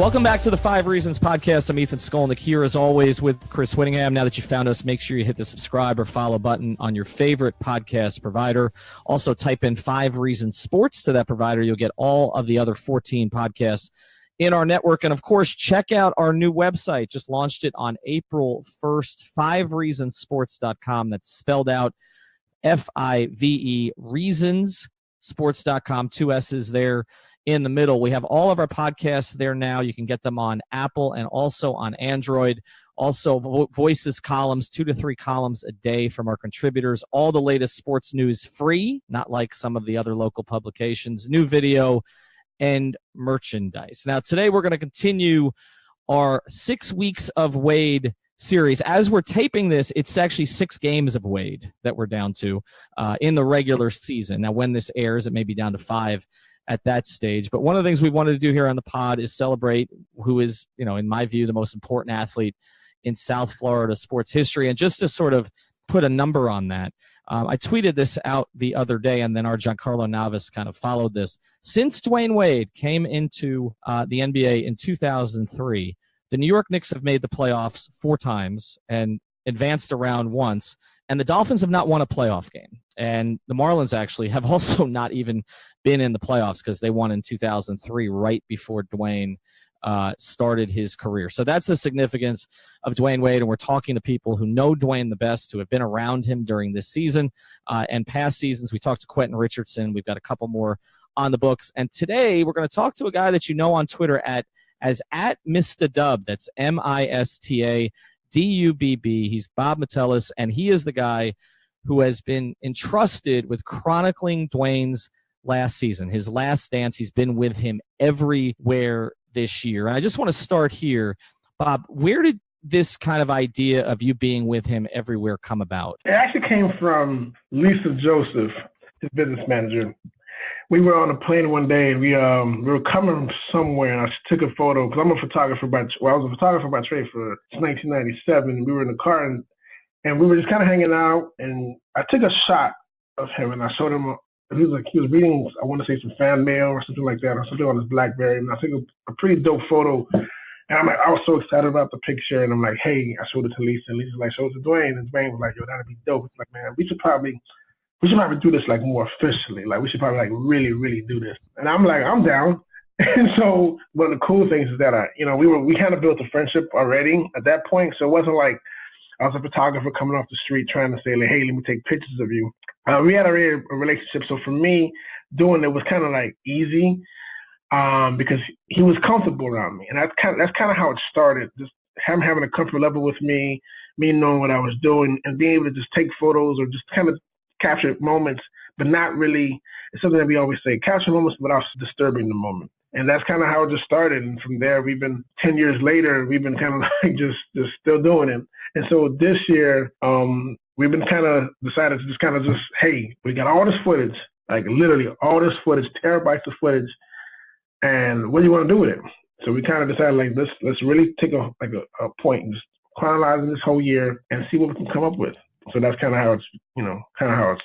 Welcome back to the 5 Reasons Podcast. I'm Ethan Skolnick here as always with Chris Whittingham. Now that you found us, make sure you hit the subscribe or follow button on your favorite podcast provider. Also type in 5 Reasons Sports to that provider. You'll get all of the other 14 podcasts in our network. And of course, check out our new website. Just launched it on April 1st, 5reasonsports.com. That's spelled out F-I-V-E, reasonsports.com, 2 S's there in the middle. We have all of our podcasts there now. You can get them on Apple and also on Android. Also, Voices columns, 2 to 3 columns a day from our contributors. All the latest sports news free, not like some of the other local publications. New video and merchandise. Now, today we're going to continue our 6 weeks of Wade series. As we're taping this, it's actually 6 games of Wade that we're down to in the regular season. Now, when this airs, it may be down to 5 at that stage. But one of the things we've wanted to do here on the pod is celebrate who is, in my view, the most important athlete in South Florida sports history. And just to sort of put a number on that, I tweeted this out the other day, and then our Giancarlo Navas kind of followed this. Since Dwyane Wade came into the NBA in 2003, the New York Knicks have made the playoffs 4 times and advanced around once, and the Dolphins have not won a playoff game. And the Marlins actually have also not even been in the playoffs because they won in 2003 right before Dwyane started his career. So that's the significance of Dwyane Wade, and we're talking to people who know Dwyane the best, who have been around him during this season and past seasons. We talked to Quentin Richardson. We've got a couple more on the books. And today we're going to talk to a guy that you know on Twitter as Mista Dub. That's Mistadubb. He's Bob Metelus, and he is the guy who has been entrusted with chronicling Dwyane's last season, his last dance. He's been with him everywhere this year. And I just want to start here. Bob, where did this kind of idea of you being with him everywhere come about? It actually came from Lisa Joseph, his business manager. We were on a plane one day, and we were coming from somewhere, and I took a photo because I was a photographer by trade for 1997. We were in the car, and we were just kind of hanging out, and I took a shot of him, and I showed him. He was reading, I want to say, some fan mail or something like that, or something on his BlackBerry, and I took a pretty dope photo. And I was so excited about the picture, and I'm like, hey, I showed it to Lisa, and Lisa's like, show it to Dwyane, and Dwyane was like, yo, that'd be dope. It's like, man, we should probably do this like more officially. Like, we should probably like really, really do this. And I'm like, I'm down. And so one of the cool things is that we kind of built a friendship already at that point. So it wasn't like I was a photographer coming off the street trying to say, like, hey, let me take pictures of you. We had a relationship. So for me, doing it was kind of like easy because he was comfortable around me. And that's kind of how it started. Just him having a comfort level with me knowing what I was doing, and being able to just take photos or just kind of capture moments, but not really. It's something that we always say, capture moments without disturbing the moment. And that's kind of how it just started. And from there, we've been 10 years later, we've been kind of like just still doing it. And so this year, we've been kind of decided to just, hey, we got all this footage, like literally all this footage, terabytes of footage. And what do you want to do with it? So we kind of decided, like, let's really take a point and just chronologizing this whole year and see what we can come up with. So that's kind of how it's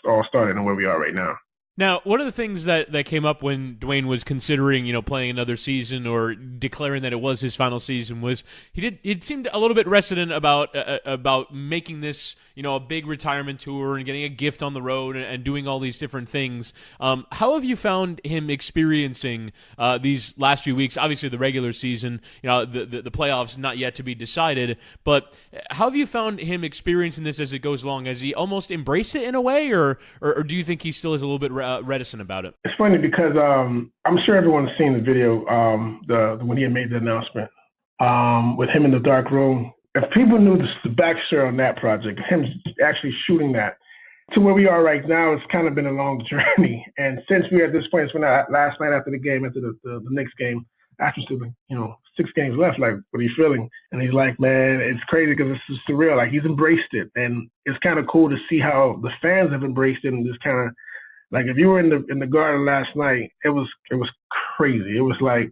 all started and where we are right now. Now, one of the things that came up when Dwyane was considering, playing another season or declaring that it was his final season was he seemed a little bit reticent about making this, a big retirement tour and getting a gift on the road and doing all these different things. How have you found him experiencing these last few weeks? Obviously, the regular season, the playoffs not yet to be decided, but how have you found him experiencing this as it goes along? Has he almost embraced it in a way, or do you think he still is a little bit reticent about it? It's funny because I'm sure everyone's seen the video when he had made the announcement with him in the dark room. If people knew the backstory on that project, him actually shooting that to where we are right now, it's kind of been a long journey. And since we're at this point, it's when last night after the game, after the Knicks game, after 6 games left, like, what are you feeling? And he's like, man, it's crazy because it's just surreal. Like, he's embraced it, and it's kind of cool to see how the fans have embraced it and just kind of. Like, if you were in the garden last night, it was crazy. It was like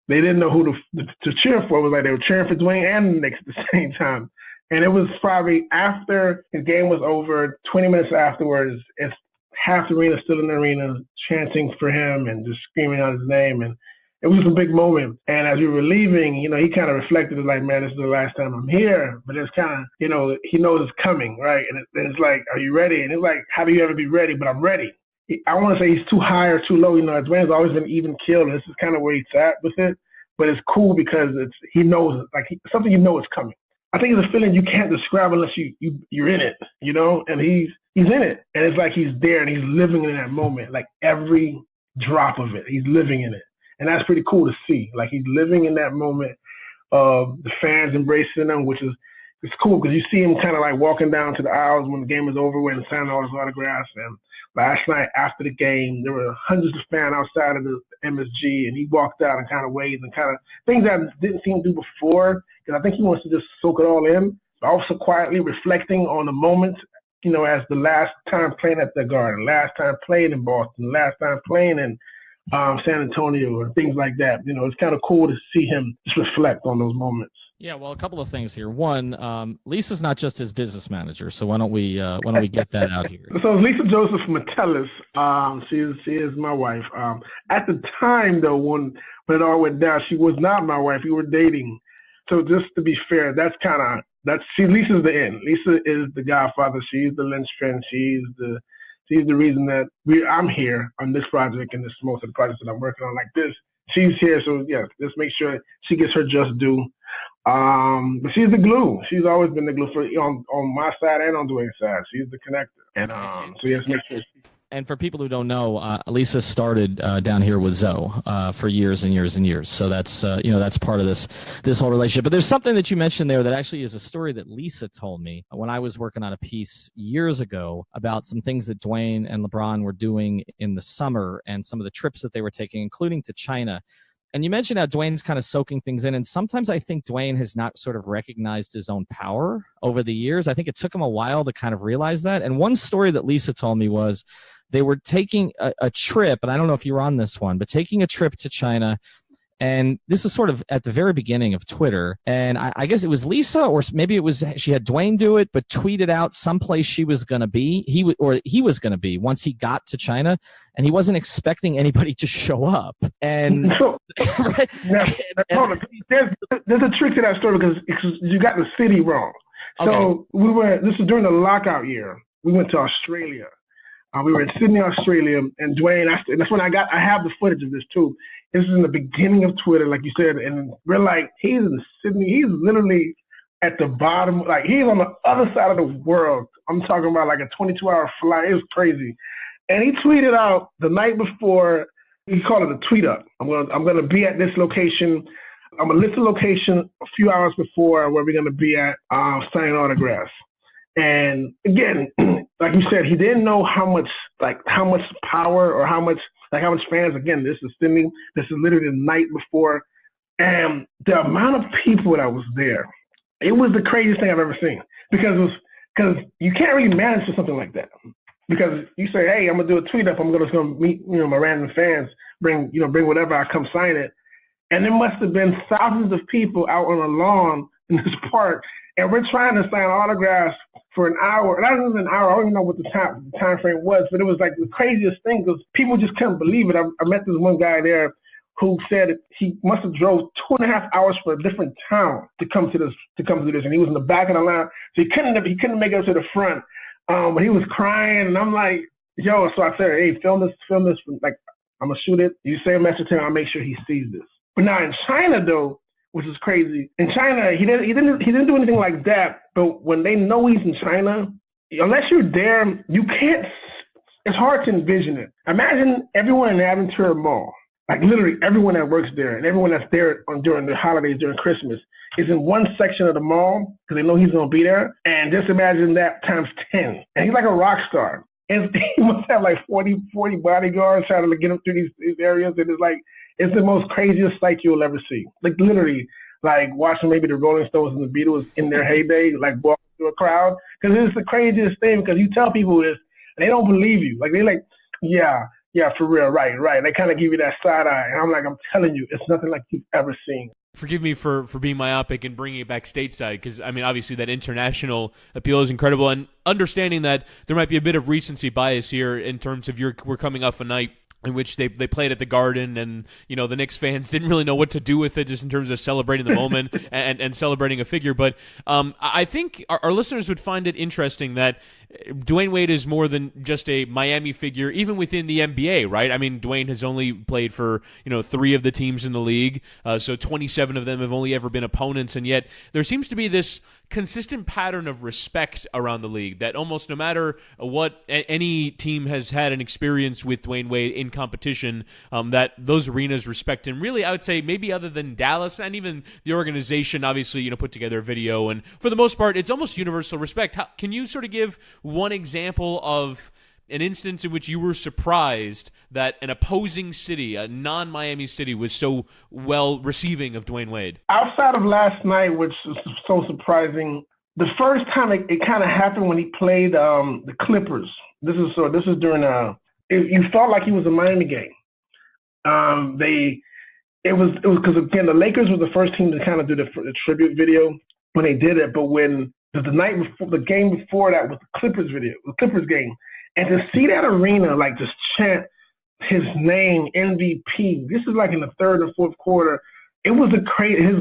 they didn't know who to cheer for. It was like they were cheering for Dwyane and the Knicks at the same time. And it was probably after the game was over, 20 minutes afterwards, it's half the arena still in the arena chanting for him and just screaming out his name. And it was just a big moment. And as we were leaving, he kind of reflected, like, man, this is the last time I'm here. But it's kind of, he knows it's coming, right? And it's like, are you ready? And it's like, how do you ever be ready? But I'm ready. I want to say he's too high or too low. Dwyane's always been even keeled, and this is kind of where he's at with it. But it's cool because he knows, like, something is coming. I think it's a feeling you can't describe unless you're in it, and he's in it. And it's like he's there and he's living in that moment, like every drop of it. He's living in it. And that's pretty cool to see. Like, he's living in that moment of the fans embracing him, which is, it's cool because you see him kind of like walking down to the aisles when the game is over and signing all his autographs. And last night after the game, there were hundreds of fans outside of the MSG, and he walked out and kind of waved and kind of things I didn't see him do before, because I think he wants to just soak it all in, but also quietly reflecting on the moments, as the last time playing at the Garden, last time playing in Boston, last time playing in San Antonio, and things like that. It's kind of cool to see him just reflect on those moments. Yeah, well, a couple of things here. One, Lisa's not just his business manager, so why don't we get that out here? So Lisa Joseph Metelus, she is my wife. At the time, though, when it all went down, she was not my wife. We were dating. So just to be fair, Lisa's the end. Lisa is the godfather. She's the linchpin. She's the reason that I'm here on this project and most of the projects that I'm working on like this. She's here, so yeah, just make sure she gets her just due. But she's the glue. She's always been the glue on my side and on Dwyane's side. She's the connector. And so yes, make sure. And for people who don't know, Lisa started down here with Zoe for years and years and years. So that's that's part of this whole relationship. But there's something that you mentioned there that actually is a story that Lisa told me when I was working on a piece years ago about some things that Dwyane and LeBron were doing in the summer and some of the trips that they were taking, including to China. And you mentioned how Dwyane's kind of soaking things in. And sometimes I think Dwyane has not sort of recognized his own power over the years. I think it took him a while to kind of realize that. And one story that Lisa told me was they were taking a trip, and I don't know if you were on this one, but taking a trip to China. And this was sort of at the very beginning of Twitter. And I guess it was Lisa, or maybe it was she had Dwyane do it, but tweeted out someplace she was going to be, he was going to be once he got to China, and he wasn't expecting anybody to show up. And right? There's a trick to that story because you got the city wrong. So okay. This was during the lockout year. We went to Australia. We were in Sydney, Australia, and Dwyane, and that's when I have the footage of this too. This is in the beginning of Twitter, like you said, and we're like, he's in Sydney. He's literally at the bottom, like he's on the other side of the world. I'm talking about like a 22-hour flight. It was crazy. And he tweeted out the night before, he called it a tweet up. I'm gonna be at this location. I'm gonna list the location a few hours before where we're gonna be at signing autographs. And again, like you said, he didn't know how much power or how much fans. Again, this is Sydney. This is literally the night before, and the amount of people that was there, it was the craziest thing I've ever seen. Because you can't really manage for something like that. Because you say, hey, I'm gonna do a tweet up. I'm just gonna meet my random fans. Bring whatever. I come sign it. And there must have been thousands of people out on a lawn in this park, and we're trying to sign autographs for an hour. Not even an hour. I don't even know what the time frame was, but it was like the craziest thing because people just couldn't believe it. I met this one guy there who said he must have drove 2.5 hours for a different town to come to this, and he was in the back of the line, so he couldn't make it to the front. But he was crying, and I'm like, yo. So I said, hey, film this. Like, I'm gonna shoot it. You say a message to him, I'll make sure he sees this. But now in China, though, which is crazy. In China, he didn't do anything like that. But when they know he's in China, unless you're there, you can't. It's hard to envision it. Imagine everyone in the Aventura Mall, like literally everyone that works there and everyone that's there during the holidays, during Christmas, is in one section of the mall because they know he's gonna be there. And just imagine that times 10. And he's like a rock star. And he must have like 40 bodyguards trying to get him through these areas. And it's the most craziest sight you'll ever see. Like literally, like watching maybe the Rolling Stones and the Beatles in their heyday, like walking through a crowd. Because it's the craziest thing because you tell people this and they don't believe you. Like they're like, yeah, for real, right. They kind of give you that side eye. And I'm like, I'm telling you, it's nothing like you've ever seen. Forgive me for being myopic and bringing it back stateside because, I mean, obviously that international appeal is incredible. And understanding that there might be a bit of recency bias here in terms of we're coming off a night in which they played at the Garden, and the Knicks fans didn't really know what to do with it, just in terms of celebrating the moment and celebrating a figure. But I think our listeners would find it interesting that Dwyane Wade is more than just a Miami figure, even within the NBA, right? I mean, Dwyane has only played for 3 of the teams in the league, so 27 of them have only ever been opponents, and yet there seems to be this consistent pattern of respect around the league that almost no matter what any team has had an experience with Dwyane Wade in competition, that those arenas respect him. Really, I would say maybe other than Dallas, and even the organization obviously put together a video, and for the most part it's almost universal respect. Can you sort of give one example of an instance in which you were surprised that an opposing city, a non-Miami city, was so well receiving of Dwyane Wade? Outside of last night, which is so surprising, the first time it kind of happened when he played the Clippers. This is during you felt like he was a Miami game. It was because, again, the Lakers were the first team to kind of do the tribute video when they did it, but when the night before, the game before that was the Clippers game. And to see that arena just chant his name, MVP. This is like in the third and fourth quarter. It was his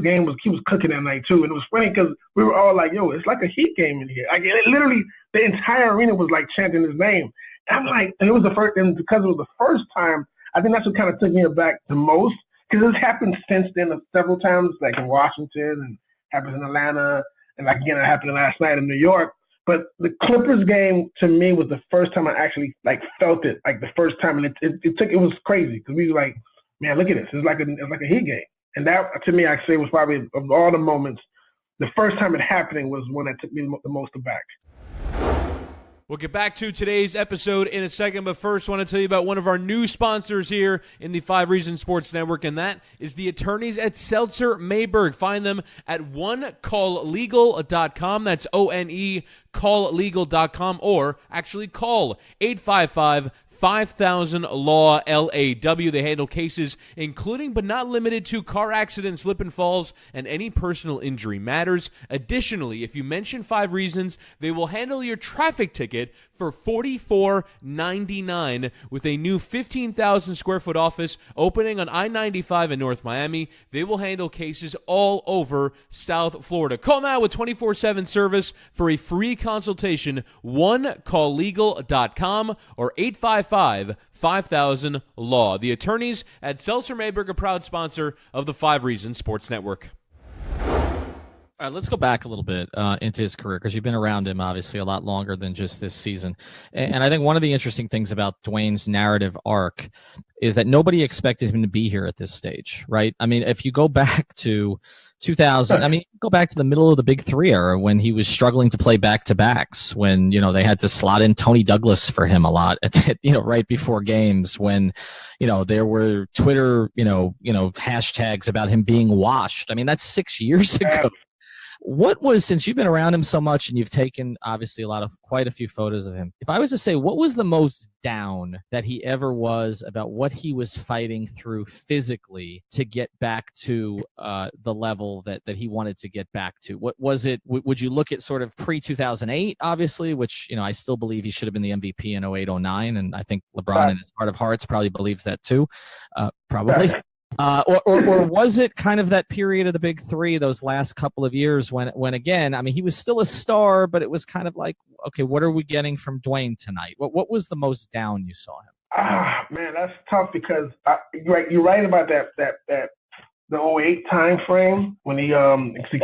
game he was cooking that night too. And it was funny because we were all like, yo, it's like a Heat game in here. Literally the entire arena was like chanting his name. And I'm like, and it was the first, and because it was the first time, I think that's what kind of took me aback the most, because it's happened since then several times, like in Washington, and happens in Atlanta, and again, it happened last night in New York. But the Clippers game to me was the first time I actually felt it, the first time, and it was crazy because we were like, man, look at this, it's like a Heat game, and that to me I say was probably of all the moments, the first time it happening was one that took me the most aback. We'll get back to today's episode in a second, but first I want to tell you about one of our new sponsors here in the 5 Reasons Sports Network, and that is the attorneys at Seltzer Mayberg. Find them at onecalllegal.com. That's ONE calllegal.com, or actually call 855 5000 Law LAW. They handle cases including but not limited to car accidents, slip and falls, and any personal injury matters. Additionally, if you mention 5 Reasons, they will handle your traffic ticket for $44.99 with a new 15,000 square foot office opening on I-95 in North Miami. They will handle cases all over South Florida. Call now with 24/7 service for a free consultation. OneCallLegal.com or 855-5000 Law. The attorneys at Seltzer Mayberg, a proud sponsor of the 5 Reasons Sports Network. All right, let's go back a little bit into his career, because you've been around him obviously a lot longer than just this season. And I think one of the interesting things about Dwyane's narrative arc is that nobody expected him to be here at this stage, right? I mean, if you go back to 2000, go back to the middle of the Big Three era when he was struggling to play back-to-backs, when, they had to slot in Tony Douglas for him a lot, right before games, when, there were Twitter, hashtags about him being washed. I mean, that's 6 years ago. What was, since you've been around him so much and you've taken obviously quite a few photos of him, if I was to say, what was the most down that he ever was about what he was fighting through physically to get back to the level that he wanted to get back to? What was it? Would you look at sort of pre-2008, obviously, which, I still believe he should have been the MVP in 08-09, and I think LeBron in his heart of hearts probably believes that too, probably. Or was it kind of that period of the Big Three, those last couple of years when again, he was still a star, but it was kind of like, okay, what are we getting from Dwyane tonight? What was the most down you saw him? Man, that's tough because you're right about that the 08 time frame when he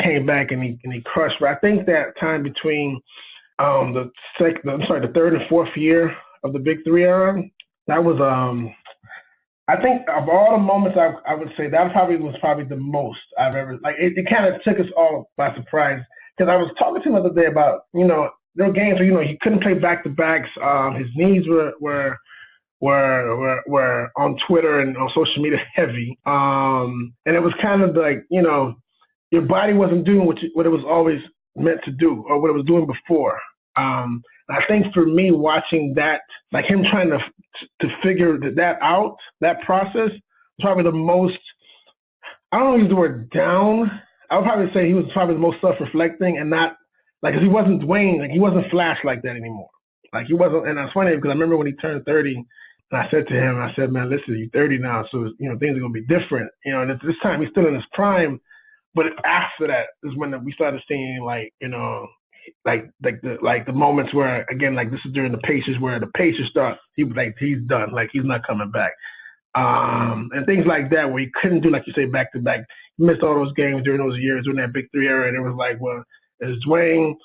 came back and he crushed. But I think that time between the third and fourth year of the Big Three era, that was I think of all the moments, I would say that was probably the most I've ever, it kind of took us all by surprise. Because I was talking to him the other day about, there were games where, he couldn't play back-to-backs. His knees were on Twitter and on social media heavy. And it was kind of like, your body wasn't doing what it was always meant to do or what it was doing before. I think for me, watching that, him trying to figure that out, that process, probably the most, I don't use the word down. I would probably say he was probably the most self-reflecting and not, because he wasn't Dwyane, he wasn't Flash like that anymore. He wasn't, and it's funny because I remember when he turned 30, And I said to him, I said, man, listen, you're 30 now, so things are gonna be different. And at this time he's still in his prime, but after that is when we started seeing like the moments where, again, like this is during the Pacers, where the Pacers start, he's done, like he's not coming back. And things like that, where he couldn't do, like you say, back to back. He missed all those games during those years, during that Big Three era, and it was like, well, is Dwyane,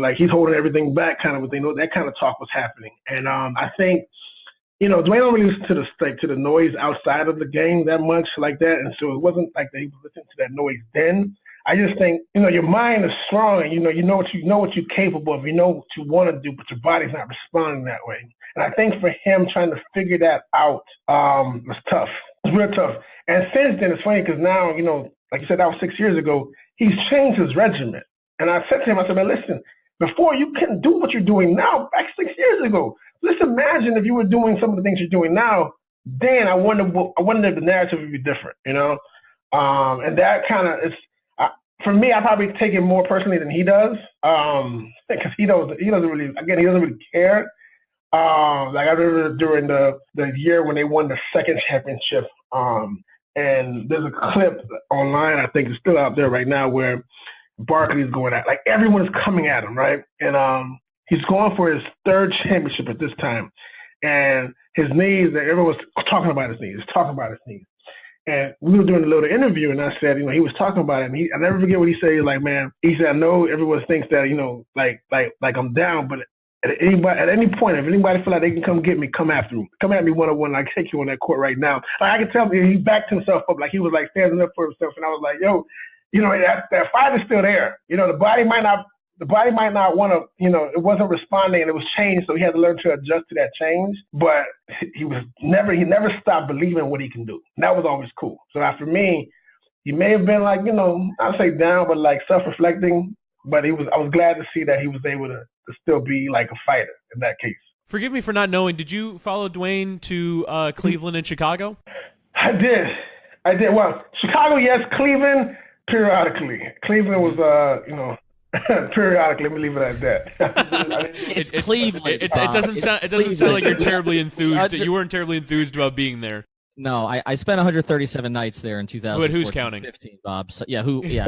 like he's holding everything back, kind of a thing. That kind of talk was happening, and I think, Dwyane don't really listen to the noise outside of the game that much like that, and so it wasn't like that he was listening to that noise then. I just think, your mind is strong, and you know what you're capable of, you know what you want to do, but your body's not responding that way. And I think for him trying to figure that out was tough. It's real tough. And since then, it's funny because now, like you said, that was 6 years ago, he's changed his regimen. And I said to him, I said, man, listen, before you couldn't do what you're doing now, back 6 years ago. Just imagine if you were doing some of the things you're doing now, then I wonder if the narrative would be different, And that kind of is, for me, I probably take it more personally than he does, because he doesn't really care. Like I remember during the year when they won the second championship, and there's a clip online, I think it's still out there right now, where Barkley's going at, like everyone's coming at him, right? And he's going for his third championship at this time, and his knees, everyone was talking about his knees. And we were doing a little interview, and I said, he was talking about it, and I never forget what he said. He was like, man, he said, I know everyone thinks that, like I'm down, but at any point, if anybody feel like they can come get me, come after me. Come at me one-on-one, I can take you on that court right now. Like, I can tell he backed himself up, like he was like standing up for himself, and I was like, yo, that fight is still there. The body might not want to, it wasn't responding, and it was changed, so he had to learn to adjust to that change. But he never stopped believing what he can do. And that was always cool. So for me, he may have been like, I'd say down, but like self-reflecting. But I was glad to see that he was able to still be like a fighter in that case. Forgive me for not knowing. Did you follow Dwyane to Cleveland and Chicago? I did. Well, Chicago, yes. Cleveland, periodically. Cleveland was, periodically. Let me leave it at that. It's Cleveland. It doesn't sound like you're terribly enthused. You weren't terribly enthused about being there. No, I spent 137 nights there in 2014. But who's counting? 15, Bob. So, yeah, every day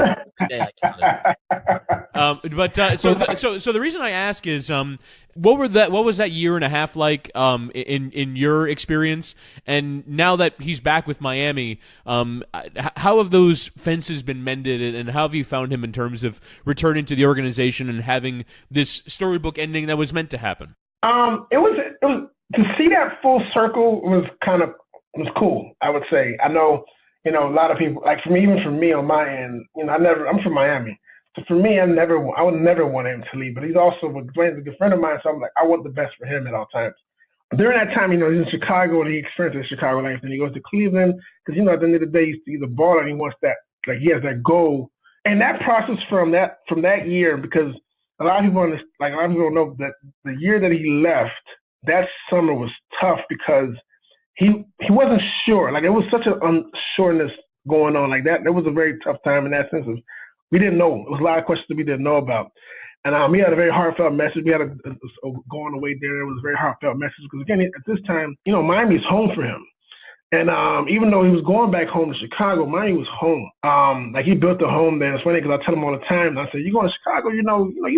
I counted. So the reason I ask is, what was that year and a half like in your experience? And now that he's back with Miami, how have those fences been mended, and how have you found him in terms of returning to the organization and having this storybook ending that was meant to happen? It was to see that full circle was cool, I would say. I know, a lot of people, like even for me on my end, I'm from Miami. So for me, I would never want him to leave. But he's also, Dwyane's a good friend of mine, so I'm like, I want the best for him at all times. During that time, he's in Chicago, and he experienced the Chicago life, and he goes to Cleveland, because, at the end of the day, he's a baller, and he wants that, like he has that goal. And that process from that year, because a lot of people don't know that the year that he left, that summer was tough because he wasn't sure. Like, it was such an unsureness going on like that. It was a very tough time in that sense of, we didn't know. It was a lot of questions that we didn't know about. And he had a very heartfelt message. We had a going away there. It was a very heartfelt message because, again, at this time, Miami's home for him. And even though he was going back home to Chicago, Miami was home. Like, he built a home there. It's funny because I tell him all the time. I said, you going to Chicago? You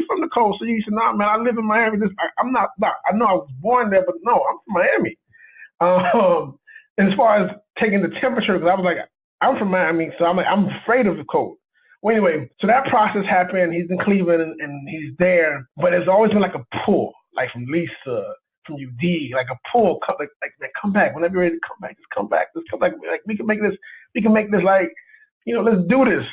from the coast. So he said, nah, man, I live in Miami. I'm not. I know I was born there, but no, I'm from Miami. And as far as taking the temperature, because I was like, I'm from Miami, so I'm afraid of the cold. Well, anyway, so that process happened. He's in Cleveland and he's there, but it's always been like a pull, like from Lisa, from UD, like a pull, like come back whenever you're ready to come back. Just come back. Just come back. Like we can make this like, let's do this.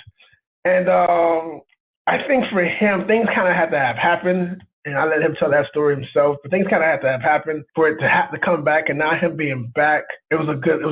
And I think for him, things kind of had to have happened. And I let him tell that story himself. But things kind of had to have happened for it to have to come back. And now him being back, it was good.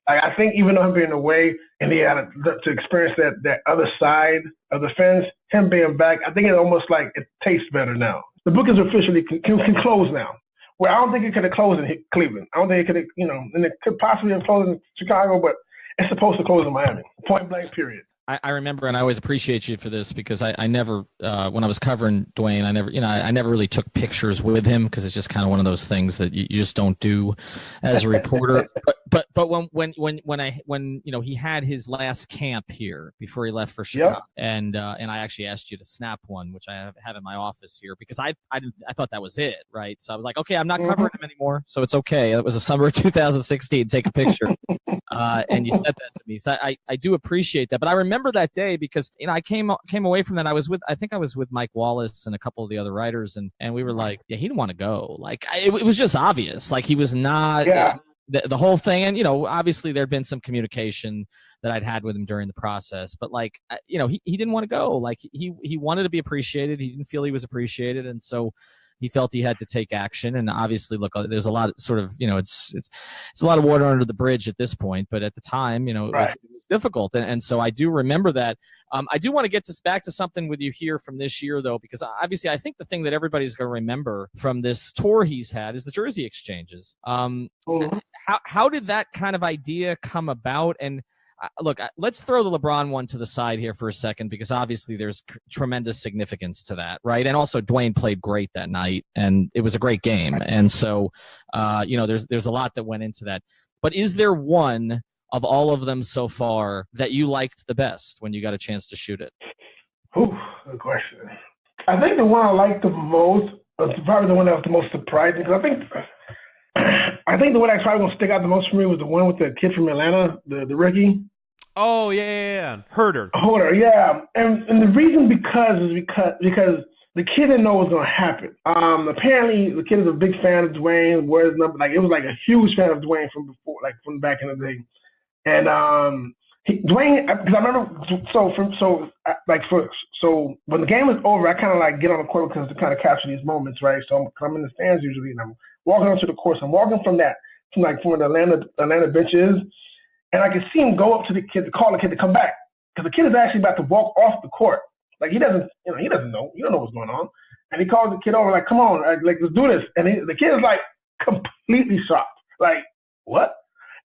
I think even though him being away and he had to experience that other side of the fence, him being back, I think it's almost like it tastes better now. The book is officially can close now. Well, I don't think it could have closed in Cleveland. I don't think it could have, and it could possibly have closed in Chicago, but it's supposed to close in Miami. Point blank, period. I remember, and I always appreciate you for this because I never, when I was covering Dwyane, I never really took pictures with him because it's just kind of one of those things that you just don't do as a reporter. But when he had his last camp here before he left for Chicago, and I actually asked you to snap one, which I have in my office here because I thought that was it, right? So I was like, okay, I'm not covering him anymore, so it's okay. It was the summer of 2016. Take a picture. And you said that to me, so I do appreciate that. But I remember that day because I came away from that. I think I was with Mike Wallace and a couple of the other writers, and we were like, yeah, he didn't want to go. Like it was just obvious, like he was not. Yeah. The whole thing, and obviously there'd been some communication that I'd had with him during the process, but like he didn't want to go. Like he wanted to be appreciated. He didn't feel he was appreciated, and so he felt he had to take action. And obviously, look, there's a lot of sort of, it's a lot of water under the bridge at this point. But at the time, it was difficult. And so I do remember that. I do want to get back to something with you here from this year, though, because obviously I think the thing that everybody's going to remember from this tour he's had is the jersey exchanges. How did that kind of idea come about? And look, let's throw the LeBron one to the side here for a second, because obviously there's tremendous significance to that, right? And also Dwyane played great that night, and it was a great game. And so, there's a lot that went into that. But is there one of all of them so far that you liked the best when you got a chance to shoot it? Good question. I think the one I liked the most, probably the one that was the most surprising, because I think the one that's probably going to stick out the most for me was the one with the kid from Atlanta, the rookie. Oh, yeah. Herder, yeah. And the reason is because the kid didn't know what was going to happen. Apparently, the kid is a big fan of Dwyane. It was like a huge fan of Dwyane from before, like from back in the day. And Dwyane, because I remember, so when the game was over, I kind of like get on the court because to kind of capture these moments, right? So I'm in the stands usually, and I'm walking onto the course. I'm walking from the Atlanta benches, and I can see him go up to the kid to call the kid to come back, because the kid is actually about to walk off the court. Like he doesn't know, you don't know what's going on, and he calls the kid over like, "Come on, like let's do this." And the kid is like completely shocked, like what?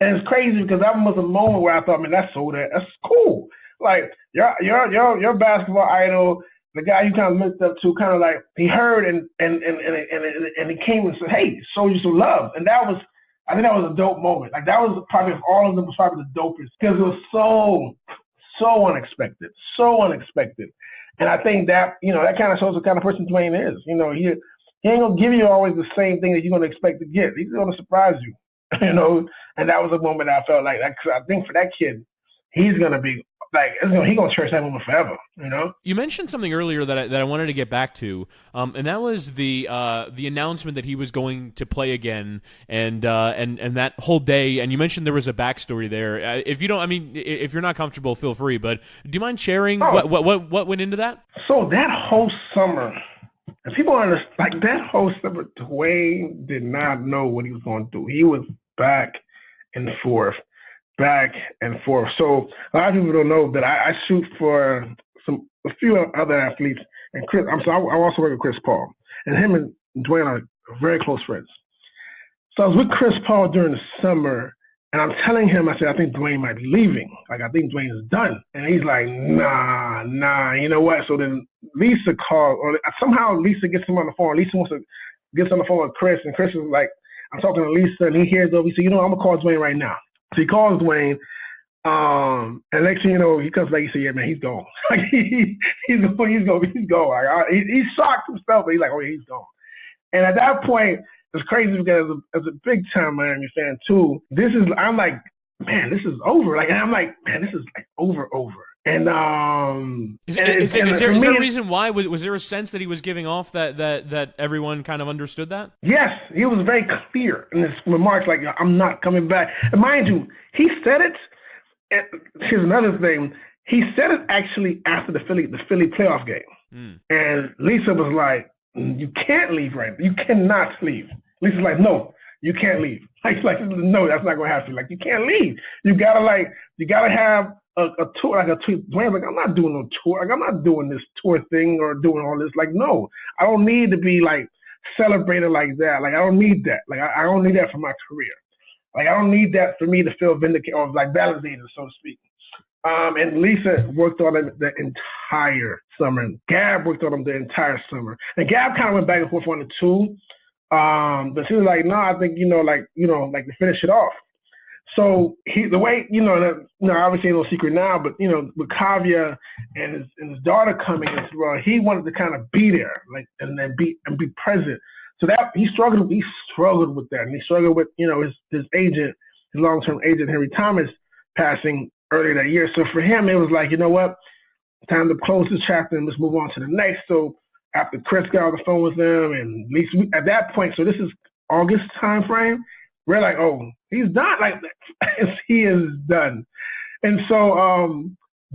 And it's crazy because that was a moment where I thought, man, that's cool. Like your basketball idol, the guy you kind of looked up to, kind of like he heard and he came and said, "Hey, show you some love." And I think that was a dope moment. Like that was probably, of all of them, was probably the dopest, because it was so unexpected, And I think that that kind of shows the kind of person Dwyane is. He ain't gonna give you always the same thing that you're gonna expect to get. He's gonna surprise you. And that was a moment I felt like, I think for that kid, he's gonna be like, he's gonna cherish that moment forever. You mentioned something earlier that I wanted to get back to, and that was the announcement that he was going to play again, and that whole day. And you mentioned there was a backstory there. If you're not comfortable, feel free. But do you mind sharing what went into that? So that whole summer. And people understand, like that whole summer, Dwyane did not know what he was going to do. He was back and forth. So a lot of people don't know that I shoot for a few other athletes. And Chris, I also work with Chris Paul. And him and Dwyane are very close friends. So I was with Chris Paul during the summer, and I'm telling him, I said, I think Dwyane might be leaving. Like, I think Dwyane is done. And he's like, nah, you know what? So then Lisa called, or somehow Lisa gets him on the phone. Lisa wants to get on the phone with Chris, and Chris is like, I'm talking to Lisa, and he hears over. He said, I'm going to call Dwyane right now. So he calls Dwyane, and next thing you know, he comes back, he said, yeah, man, he's gone. Like, he's gone. He's shocked himself, but he's like, oh, yeah, he's gone. And at that point, it's crazy because as a big time Miami fan too, I'm like, man, this is over. Like, and I'm like, man, this is like over. And is there a reason why? Was there a sense that he was giving off that everyone kind of understood that? Yes, he was very clear in his remarks, like, I'm not coming back. And mind you, he said it. Here's another thing. He said it actually after the Philly playoff game. And Lisa was like, you can't leave right now. You cannot leave. Lisa's like, no, you can't leave. Like, no, that's not going to happen. Like, you can't leave. You gotta have a tour, like a tour. Dwyane's like, I'm not doing no tour. Like, I'm not doing this tour thing or doing all this. Like, no, I don't need to be like celebrated like that. Like, I don't need that. Like, I don't need that for my career. Like, I don't need that for me to feel vindicated or like validated, so to speak. And Lisa worked on them the entire summer. Gab worked on them the entire summer. And Gab kind of went back and forth on the two. But she was like, no, I think, like to finish it off. So the way, obviously no secret now, but, with Kavya and his daughter coming into well, he wanted to kind of be there, like, and then be present. So that he struggled with that. And he struggled with, his agent, his long-term agent, Henry Thomas, passing earlier that year. So for him, it was like, you know what? Time to close this chapter and let's move on to the next. So after Chris got on the phone with them, and at least at that point, so this is August time frame, we're like, oh, he's done. Like, he is done. And so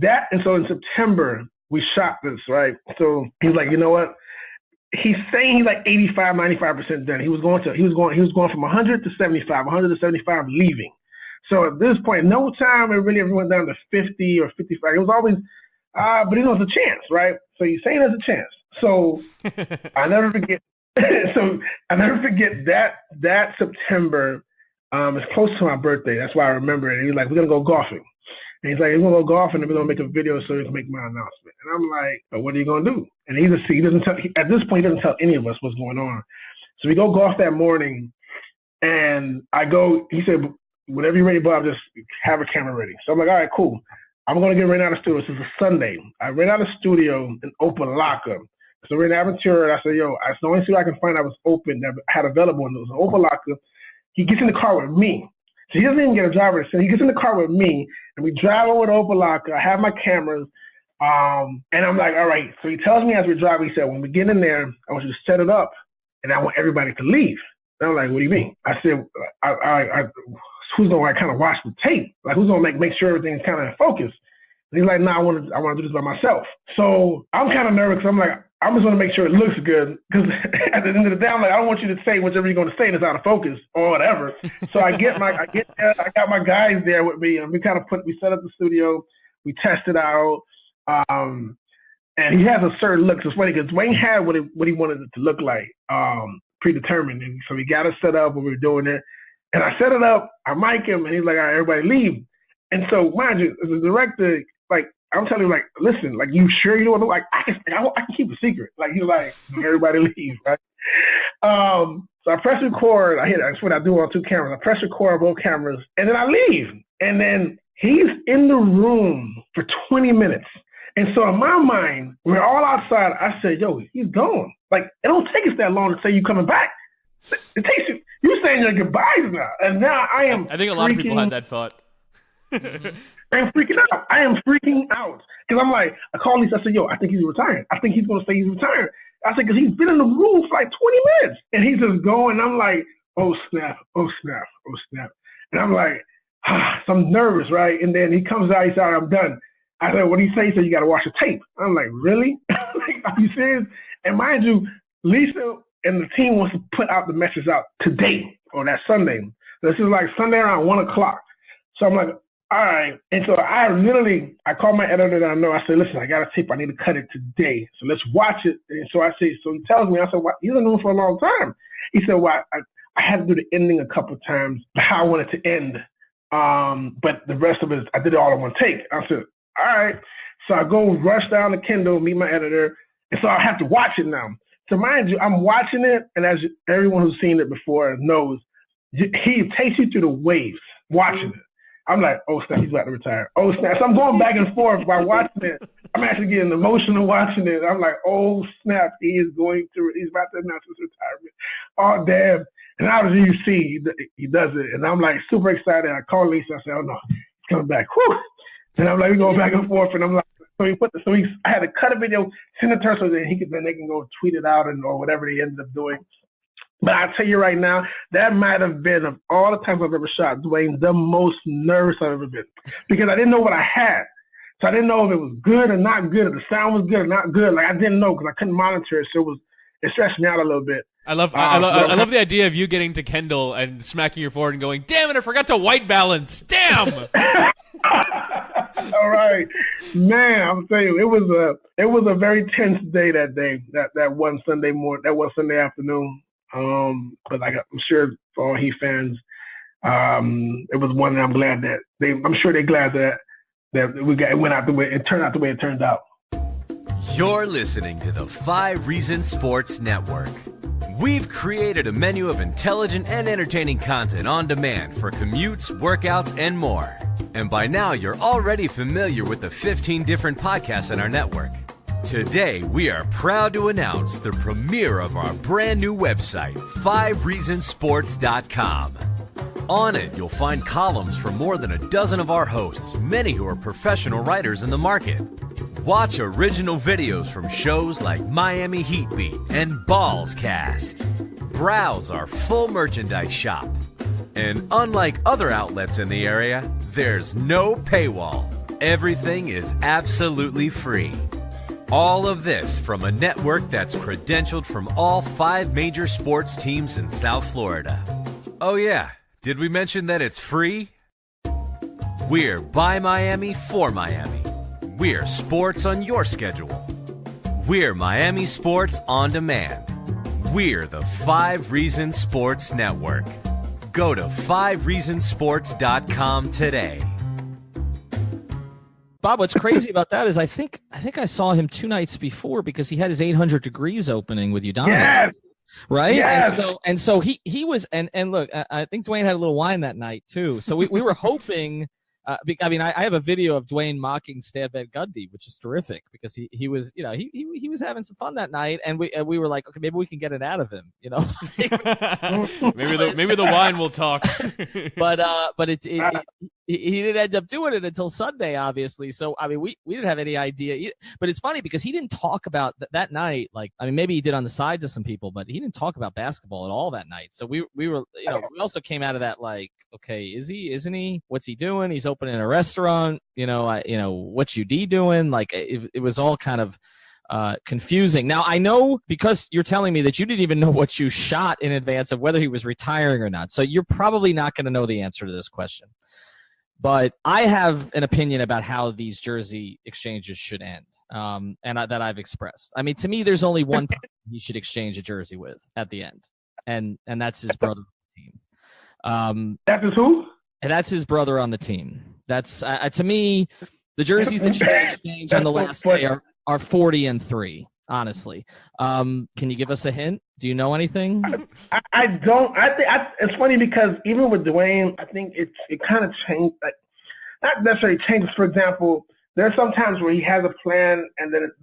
in September, we shot this, right? So he's like, you know what? He's saying he's like 85, 95% done. He was going from 100 to 75, 100 to 75 leaving. So at this point, no time it really ever went down to 50 or 55. It was always, but it's a chance, right? So you're saying there's a chance. So I never forget. That September. It's close to my birthday. That's why I remember it. And he's like, we're gonna go golfing. And he's like, we're gonna go golfing and we're gonna make a video so he can make my announcement. And I'm like, well, what are you gonna do? And he doesn't tell. At this point, he doesn't tell any of us what's going on. So we go golf that morning, and I go. He said, whenever you're ready, Bob, just have a camera ready. So I'm like, all right, cool. I'm going to get right out of the studio. This is a Sunday. I ran out of the studio in Opalaka. So we're in Aventura, and I said, yo, it's the only studio I can find that was open, that had available, and it was in Opalaka. He gets in the car with me. So he doesn't even get a driver. So he gets in the car with me, and we drive over to Opalaka. I have my cameras, and I'm like, all right. So he tells me as we're driving, he said, when we get in there, I want you to set it up, and I want everybody to leave. And I'm like, what do you mean? I said, who's going to kind of watch the tape? Like, who's going to make sure everything's kind of in focus? And he's like, no, I want to do this by myself. So I'm kind of nervous. I'm like, I'm just going to make sure it looks good. Because at the end of the day, I'm like, I don't want you to say whatever you're going to say that's out of focus or whatever. So I got my guys there with me, and we set up the studio. We tested out. And he has a certain look. So it's funny because Dwyane had what he wanted it to look like, predetermined. And so we got it set up when we were doing it. And I set it up, I mic him, and he's like, all right, everybody leave. And so, mind you, as a director, like, I'm telling him, like, listen, like, you sure you don't know? Like, I can keep a secret. Like, he's like, everybody leave, right? So I press record. That's what I do on two cameras. I press record on both cameras, and then I leave. And then he's in the room for 20 minutes. And so in my mind, we're all outside. I said, yo, he's gone. Like, it don't take us that long to say you coming back. It takes you. You're saying your goodbyes now. And now I am I think a lot of people had that thought. I'm freaking out. I am freaking out. Because I'm like, I called Lisa. I said, yo, I think he's retiring. I think he's going to say he's retiring. I said, because he's been in the room for like 20 minutes. And he's just going. And I'm like, oh, snap. Oh, snap. Oh, snap. And I'm like, so I'm nervous, right? And then he comes out. He said, I'm done. I said, what do you say? He said, you got to watch the tape. I'm like, really? Like, are you serious? And mind you, Lisa and the team wants to put out the message out today or that Sunday. So this is like Sunday around 1 o'clock. So I'm like, all right. And so I called my editor that I know. I said, listen, I got a tape. I need to cut it today. So let's watch it. And so he tells me, I said, well, he's been doing it for a long time. He said, well, I had to do the ending a couple of times, how I wanted to end. But the rest of it, I did it all in one take. I said, all right. So I go rush down to Kindle, meet my editor. And so I have to watch it now. So mind you, I'm watching it, and as everyone who's seen it before knows, he takes you through the waves watching it. I'm like, oh, snap, he's about to retire. Oh, snap. So I'm going back and forth by watching it. I'm actually getting emotional watching it. I'm like, oh, snap, he is going through it. He's about to announce his retirement. Oh, damn. And obviously you see he does it. And I'm like super excited. I call Lisa. I said, oh, no, he's coming back. Whew. And I'm like, we go back and forth. And I'm like, I had to cut a video, send it to her so that they can go tweet it out or whatever they ended up doing. But I'll tell you right now, that might have been, of all the times I've ever shot, Dwyane, the most nervous I've ever been. Because I didn't know what I had. So I didn't know if it was good or not good, if the sound was good or not good. Like, I didn't know because I couldn't monitor it. So it stressed me out a little bit. I love the idea of you getting to Kendall and smacking your forehead and going, damn it, I forgot to white balance. Damn! All right, man. I'm telling you, it was a very tense day that day. That one Sunday morning, that one Sunday afternoon. But like I'm sure for all Heat fans, it was one that I'm glad that I'm sure they're glad that that it went out the way it turned out the way it turned out. You're listening to the 5 Reasons Sports Network. We've created a menu of intelligent and entertaining content on demand for commutes, workouts, and more. And by now, you're already familiar with the 15 different podcasts in our network. Today, we are proud to announce the premiere of our brand new website, 5reasonsports.com. On it, you'll find columns from more than a dozen of our hosts, many who are professional writers in the market. Watch original videos from shows like Miami Heat Beat and Balls Cast. Browse our full merchandise shop. And unlike other outlets in the area, there's no paywall. Everything is absolutely free. All of this from a network that's credentialed from all 5 major sports teams in South Florida. Oh yeah, did we mention that it's free? We're by Miami for Miami. We're sports on your schedule. We're Miami Sports on Demand. We're the 5 Reasons Sports Network. Go to 5reasonsports.com today. Bob, what's crazy about that is I think I saw him 2 nights before because he had his 800 Degrees opening with Udonis. Yes. Right. Yes. And so he was and look, I think Dwyane had a little wine that night too. So we were hoping. I have a video of Dwyane mocking Stan Van Gundy, which is terrific because he was, he was having some fun that night, and we were like, okay, maybe we can get it out of him, maybe the wine will talk. but he didn't end up doing it until Sunday, obviously. So I mean, we didn't have any idea. But it's funny because he didn't talk about that night. Like, I mean, maybe he did on the side to some people, but he didn't talk about basketball at all that night. So we were, we also came out of that like, okay, is he? Isn't he? What's he doing? He's opening a restaurant. What's UD doing? Like, it was all kind of confusing. Now, I know because you're telling me that you didn't even know what you shot in advance of whether he was retiring or not. So you're probably not going to know the answer to this question. But I have an opinion about how these jersey exchanges should end, that I've expressed. I mean, to me, there's only one person he should exchange a jersey with at the end, and that's his brother on the team. That is who? And that's his brother on the team. That's to me, the jerseys that should be exchanged on the last day are 40 and 3. Honestly, can you give us a hint? Do you know anything? I don't. I think it's funny because even with Dwyane, I think it kind of changed. Like, not necessarily changes. For example, there's some times where he has a plan, and then it's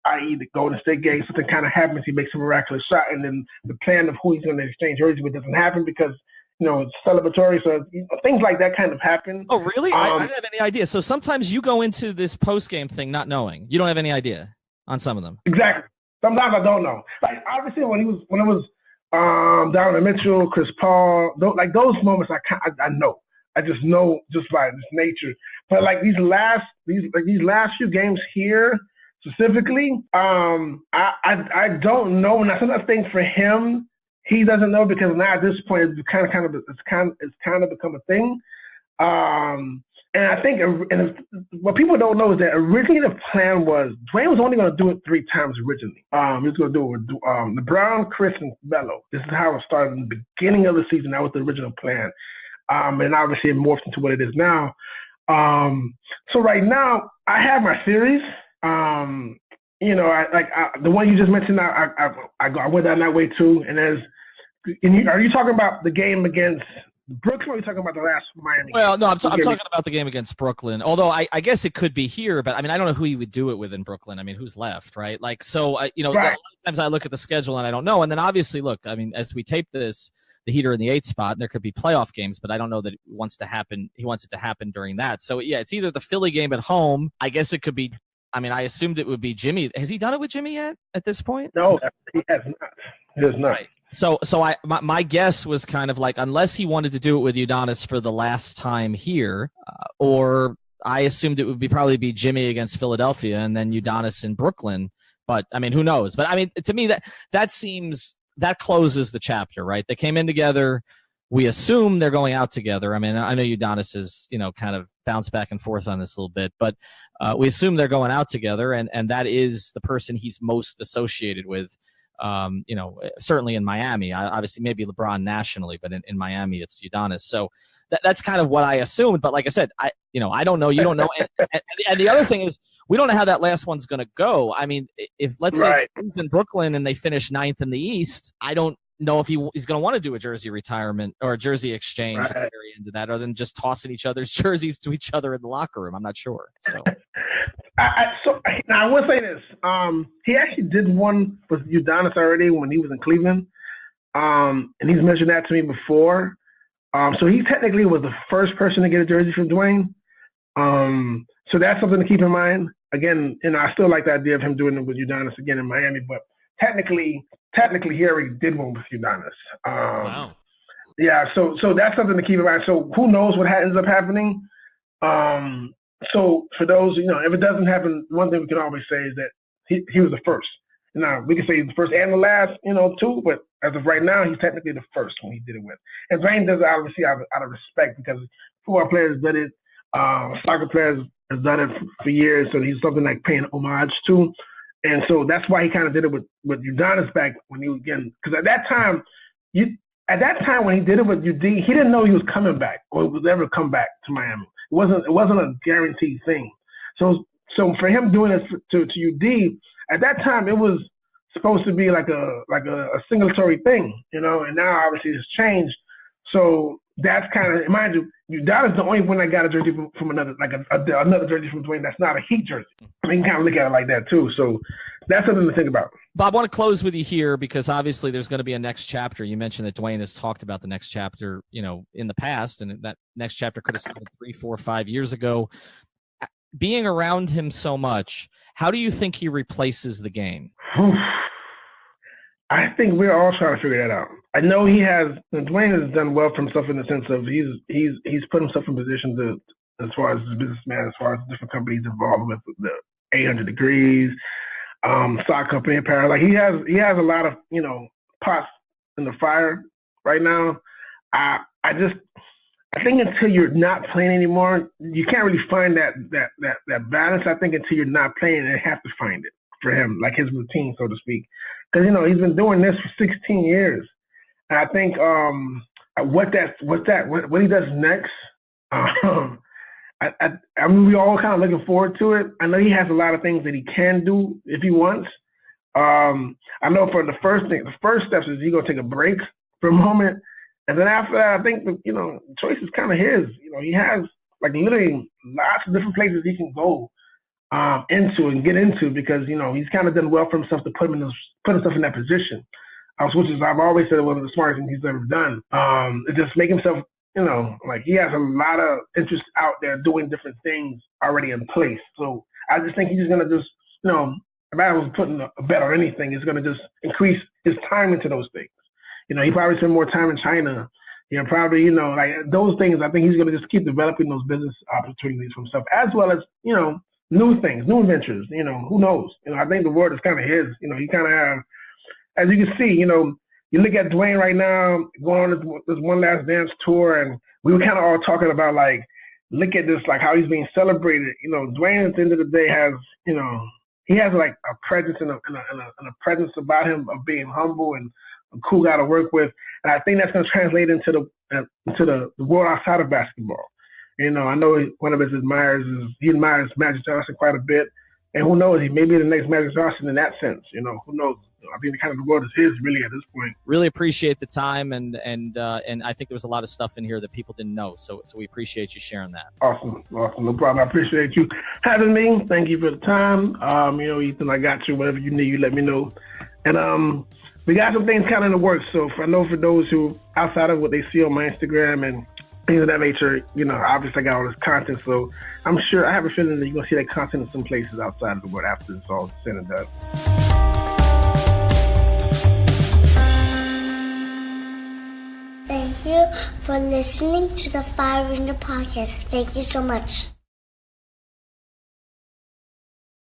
i.e. the Golden State game, something kind of happens. He makes a miraculous shot, and then the plan of who he's going to exchange jerseys with doesn't happen because it's celebratory. So things like that kind of happen. Oh, really? I didn't have any idea. So sometimes you go into this post game thing not knowing. You don't have any idea on some of them. Exactly. Sometimes I don't know. Like obviously when it was Donovan Mitchell, Chris Paul, those moments I know. I just know just by this nature. But like these last few games here specifically, I don't know. And I sometimes think for him, he doesn't know because now at this point it's kind of become a thing. And I think what people don't know is that originally the plan was Dwyane was only going to do it 3 times originally. He was going to do it with LeBron, Chris, and Melo. This is how it started in the beginning of the season. That was the original plan. And obviously it morphed into what it is now. So right now I have my theories. The one you just mentioned, I went down that way too. And are you talking about the game against Brooklyn, or are you talking about the last Miami? Well, no, I'm talking about the game against Brooklyn. Although I guess it could be here, but I mean, I don't know who he would do it with in Brooklyn. I mean, who's left, right? Like, so, right. A lot of times I look at the schedule and I don't know. And then obviously, look, I mean, as we tape this, the Heat are in the 8th spot, and there could be playoff games, but I don't know that he wants it to happen during that. So, yeah, it's either the Philly game at home. I guess it could be. I mean, I assumed it would be Jimmy. Has he done it with Jimmy yet at this point? No, he has not. He has not. Right. So my guess was kind of like, unless he wanted to do it with Udonis for the last time here, or I assumed it would probably be Jimmy against Philadelphia and then Udonis in Brooklyn. But I mean, who knows? But I mean, to me that seems that closes the chapter, right? They came in together. We assume they're going out together. I mean, I know Udonis is kind of bounced back and forth on this a little bit, but we assume they're going out together, and that is the person he's most associated with. certainly in Miami. Obviously, maybe LeBron nationally, but in Miami, it's Udonis. So that's kind of what I assumed. But like I said, I don't know. You don't know. And the other thing is, we don't know how that last one's going to go. I mean, if let's say he's in Brooklyn and they finish 9th in the East, I don't know if he's going to want to do a jersey retirement or a jersey exchange at the very end of that, other than just tossing each other's jerseys to each other in the locker room. I'm not sure. So. I will say this. He actually did one with Udonis already when he was in Cleveland. And he's mentioned that to me before. So he technically was the first person to get a jersey from Dwyane. So that's something to keep in mind. Again, I still like the idea of him doing it with Udonis again in Miami, but technically he already did one with Udonis. Wow. Yeah, so that's something to keep in mind. So who knows what ends up happening? So for those, if it doesn't happen, one thing we can always say is that he was the first. Now, we can say he's the first and the last, too, but as of right now, he's technically the first when he did it with. And Dwyane does it obviously out of respect, because football players did it, soccer players have done it for years, so he's something like paying homage to. And so that's why he kind of did it with Udonis back when because at that time when he did it with UD, he didn't know he was coming back or would ever come back to Miami. It wasn't a guaranteed thing. So for him doing it to UD, at that time it was supposed to be like a singletary thing, and now obviously it's changed. So that's kind of, mind you, Udonis is the only one that got a jersey from another, like another jersey from Dwyane that's not a Heat jersey. I mean, you can kind of look at it like that too. So that's something to think about. Bob, I want to close with you here because obviously there's going to be a next chapter. You mentioned that Dwyane has talked about the next chapter, in the past, and that next chapter could have started 3, 4, 5 years ago. Being around him so much, how do you think he replaces the game? I think we're all trying to figure that out. I know Dwyane has done well for himself in the sense of he's put himself in position to, as far as his businessman, as far as different companies involved with the 800 Degrees, sock company apparel. Like he has a lot of pots in the fire right now. I think until you're not playing anymore, you can't really find that balance. I think until you're not playing, they have to find it for him, like his routine, so to speak. Because he's been doing this for 16 years, and I think what he does next. I mean, we all kind of looking forward to it. I know he has a lot of things that he can do if he wants. I know for the first steps is he's gonna take a break for a moment, and then after that, I think the choice is kind of his. He has like literally lots of different places he can go into and get into, because he's kind of done well for himself to put himself in that position, which is, I've always said, one of the smartest things he's ever done. It just make himself, like he has a lot of interest out there doing different things already in place. So I just think he's just gonna just, if I was putting a bet on anything, it's gonna just increase his time into those things. He probably spend more time in China. Probably, like those things. I think he's gonna just keep developing those business opportunities for himself, as well as new things, new adventures. Who knows? I think the world is kind of his. He kind of have, as you can see, you look at Dwyane right now going on this One Last Dance tour, and we were kind of all talking about, like, look at this, like how he's being celebrated. Dwyane at the end of the day has, he has like a presence and a presence about him of being humble and a cool guy to work with, and I think that's going to translate into the world outside of basketball. I know one of his admirers he admires Magic Johnson quite a bit, and who knows, he may be the next Magic Johnson in that sense. Who knows? I think the world is his really at this point. Really appreciate the time, and I think there was a lot of stuff in here that people didn't know. So we appreciate you sharing that. Awesome, no problem. I appreciate you having me. Thank you for the time. Ethan, I got you. Whatever you need, you let me know. And we got some things kind of in the works. So I know for those who outside of what they see on my Instagram and things of that nature, obviously I got all this content, so I'm sure, I have a feeling that you're going to see that content in some places outside of the world after it's all said and done. Thank you for listening to the Fire Ringer podcast. Thank you so much.